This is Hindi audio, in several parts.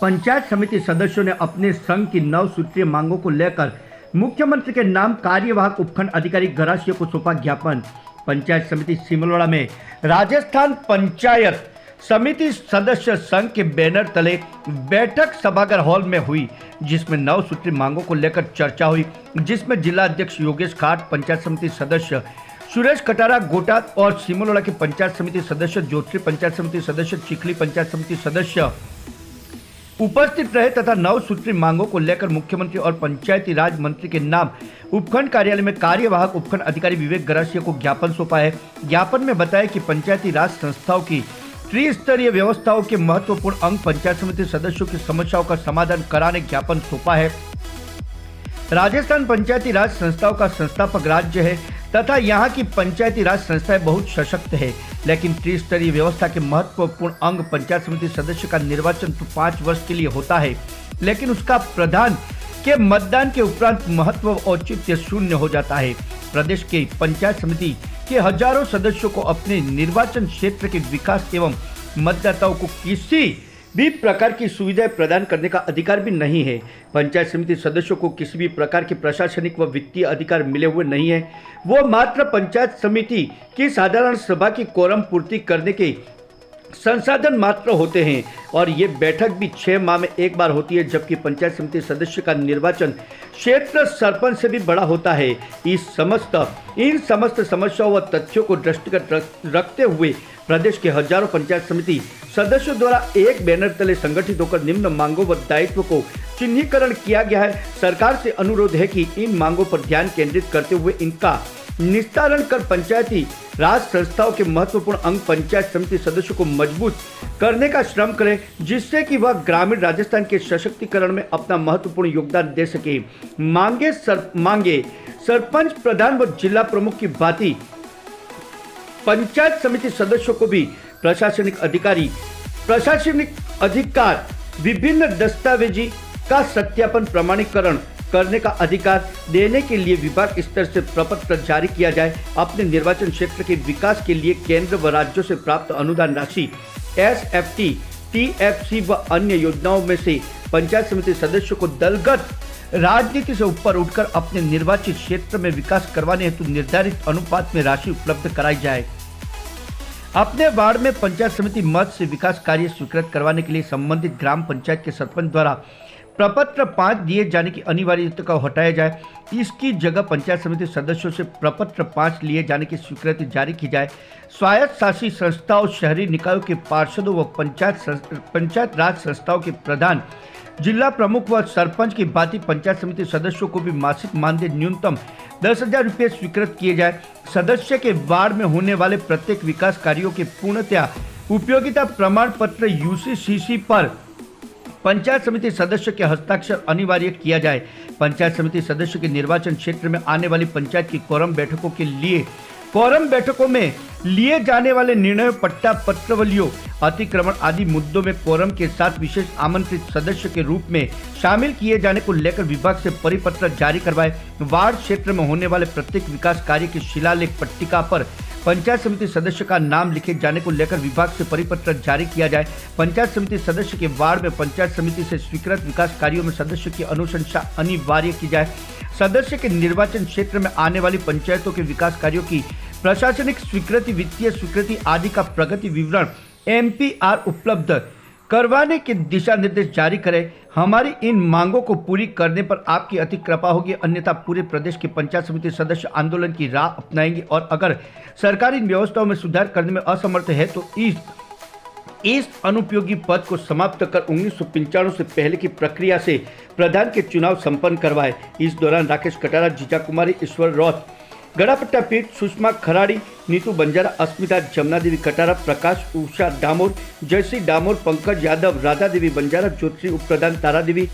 पंचायत समिति सदस्यों ने अपने संघ की 9 सूत्रीय मांगों को लेकर मुख्यमंत्री के नाम कार्यवाहक उपखंड अधिकारी गरासिया को सौंपा ज्ञापन। पंचायत समिति सिमलवाड़ा में राजस्थान पंचायत समिति सदस्य संघ के बैनर तले बैठक सभागार हॉल में हुई, जिसमें 9 सूत्रीय मांगों को लेकर चर्चा हुई, जिसमें जिला अध्यक्ष योगेश खाट, पंचायत समिति सदस्य सुरेश कटारा गोटा और सिमलवाड़ा के पंचायत समिति सदस्य ज्योति, पंचायत समिति सदस्य चिखली, पंचायत समिति सदस्य उपस्थित रहे तथा 9 सूत्रीय मांगों को लेकर मुख्यमंत्री और पंचायती राज मंत्री के नाम उपखंड कार्यालय में कार्यवाहक उपखंड अधिकारी विवेक गरासिया को ज्ञापन सौंपा है। ज्ञापन में बताया कि पंचायती राज संस्थाओं की त्रिस्तरीय व्यवस्थाओं के महत्वपूर्ण अंग पंचायत समिति सदस्यों की समस्याओं का समाधान कराने ज्ञापन सौंपा है। राजस्थान पंचायती राज संस्थाओं का संस्थापक राज्य है तथा यहाँ की पंचायती राज संस्थाएं बहुत सशक्त है, लेकिन त्रिस्तरीय व्यवस्था के महत्वपूर्ण अंग पंचायत समिति सदस्य का निर्वाचन तो 5 वर्ष के लिए होता है, लेकिन उसका प्रधान के मतदान के उपरांत महत्व औचित्य शून्य हो जाता है। प्रदेश के पंचायत समिति के हजारों सदस्यों को अपने निर्वाचन क्षेत्र के विकास एवं मतदाताओं को किसी भी प्रकार की सुविधाएं प्रदान करने का अधिकार भी नहीं है। पंचायत समिति सदस्यों को किसी भी प्रकार के प्रशासनिक व वित्तीय अधिकार मिले हुए नहीं है। वो मात्र पंचायत समिति की साधारण सभा की कोरम पूर्ति करने के संसाधन मात्र होते हैं और ये बैठक भी 6 माह में एक बार होती है, जबकि पंचायत समिति सदस्य का निर्वाचन क्षेत्र सरपंच से भी बड़ा होता है। इन समस्त समस्याओं व तथ्यों को दृष्टिगत रखते हुए प्रदेश के हजारों पंचायत समिति सदस्यों द्वारा एक बैनर तले संगठित होकर निम्न मांगों व दायित्व को चिन्हीकरण किया गया है। सरकार से अनुरोध है कि इन मांगों पर ध्यान केंद्रित करते हुए इनका निस्तारण कर पंचायती राज संस्थाओं के महत्वपूर्ण अंग पंचायत समिति सदस्यों को मजबूत करने का श्रम करें, जिससे कि वह ग्रामीण राजस्थान के सशक्तिकरण में अपना महत्वपूर्ण योगदान दे सके। मांगे सरपंच, प्रधान व जिला प्रमुख की भांति पंचायत समिति सदस्यों को भी प्रशासनिक अधिकार, विभिन्न दस्तावेजी का सत्यापन, प्रमाणीकरण करने का अधिकार देने के लिए विभाग स्तर से प्रपत्र जारी किया जाए। अपने निर्वाचन क्षेत्र के विकास के लिए केंद्र व राज्यों से प्राप्त अनुदान राशि SFT, TFC व अन्य योजनाओं में से पंचायत समिति सदस्यों को दलगत राजनीति से ऊपर उठकर अपने निर्वाचित क्षेत्र में विकास करवाने हेतु निर्धारित अनुपात में राशि उपलब्ध कराई जाए। अपने वार्ड में पंचायत समिति मद से विकास कार्य स्वीकृत करवाने के लिए संबंधित ग्राम पंचायत के सरपंच द्वारा प्रपत्र 5 दिए जाने की अनिवार्यता को हटाया जाए। इसकी जगह पंचायत समिति सदस्यों से प्रपत्र 5 लिए जाने की स्वीकृति जारी की जाए। स्वायत्त शासी संस्थाओं, शहरी निकायों के पार्षदों व पंचायत राज संस्थाओं के प्रधान, जिला प्रमुख व सरपंच की भांति पंचायत समिति सदस्यों को भी मासिक मानदेय न्यूनतम 10,000 रुपये स्वीकृत किए जाए। सदस्य के वार्ड में होने वाले प्रत्येक विकास कार्यों के पूर्णतया उपयोगिता प्रमाण पत्र UCCC पर पंचायत समिति सदस्य के हस्ताक्षर अनिवार्य किया जाए। पंचायत समिति सदस्य के निर्वाचन क्षेत्र में आने वाली पंचायत की कोरम बैठकों में लिए जाने वाले निर्णय, पट्टा, पत्रावलियों, अतिक्रमण आदि मुद्दों में कोरम के साथ विशेष आमंत्रित सदस्य के रूप में शामिल किए जाने को लेकर विभाग से परिपत्र जारी करवाए। वार्ड क्षेत्र में होने वाले प्रत्येक विकास कार्य की शिलालेख पट्टिका पर पंचायत समिति सदस्य का नाम लिखे जाने को लेकर विभाग से परिपत्र जारी किया जाए। पंचायत समिति सदस्य के वार्ड में पंचायत समिति से स्वीकृत विकास कार्यों में सदस्य की अनुशंसा अनिवार्य की जाए। सदस्य के निर्वाचन क्षेत्र में आने वाली पंचायतों के विकास कार्यों की प्रशासनिक स्वीकृति, वित्तीय स्वीकृति आदि का प्रगति विवरण MPR उपलब्ध करवाने के दिशा निर्देश जारी करें। हमारी इन मांगों को पूरी करने पर आपकी अति कृपा होगी, अन्यथा पूरे प्रदेश के पंचायत समिति सदस्य आंदोलन की राह अपनाएंगे और अगर सरकार इन व्यवस्थाओं में सुधार करने में असमर्थ है तो इस अनुपयोगी पद को समाप्त कर 1995 से पहले की प्रक्रिया से प्रधान के चुनाव संपन्न करवाए। इस दौरान राकेश कटारा, जीजा कुमारी, ईश्वर रौत, गड़ापट्टा पीठ, सुषमा खराड़ी, नीतू बंजारा, अस्मिता, जमुना देवी कटारा, प्रकाश, उषा डामोर, जयश्री डामोर, पंकज यादव, राधा देवी बंजारा, ज्योति उप प्रधान, तारा देवी,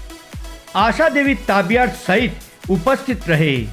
आशा देवी ताबियार सहित उपस्थित रहे।